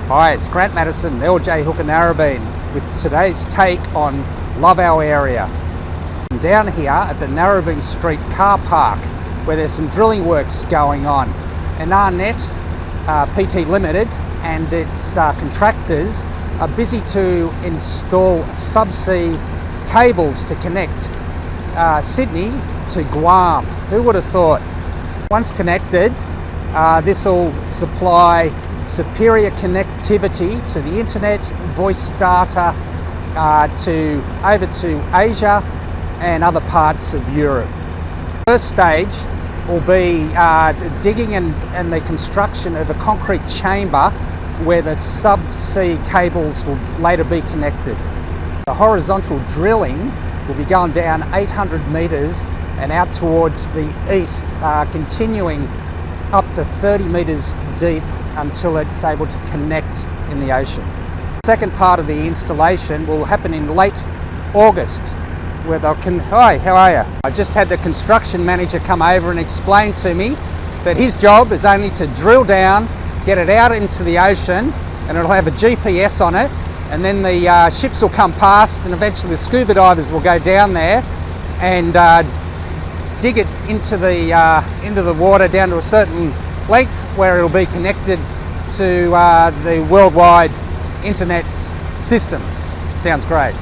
Hi, it's Grant Matterson, LJ Hooker Narrabeen, with today's take on Love Our Area. I'm down here at the Narrabeen St Carpark, where there's some drilling works going on. AARNet Pty Ltd and its contractors are busy to install subsea cables to connect Sydney to Guam. Who would have thought? Once connected, this will supply superior connectivity to the internet, voice data, over to Asia and other parts of Europe. First stage will be digging and the construction of a concrete chamber where the subsea cables will later be connected. The horizontal drilling will be going down 800 metres and out towards the east, continuing up to 30 metres deep until it's able to connect in the ocean. The second part of the installation will happen in late August, where they'll Hi, how are you? I just had the construction manager come over and explain to me that his job is only to drill down, get it out into the ocean, and it'll have a GPS on it, and then the ships will come past, and eventually the scuba divers will go down there and dig it into the water down to a certain length where it'll be connected to the worldwide internet system. Sounds great.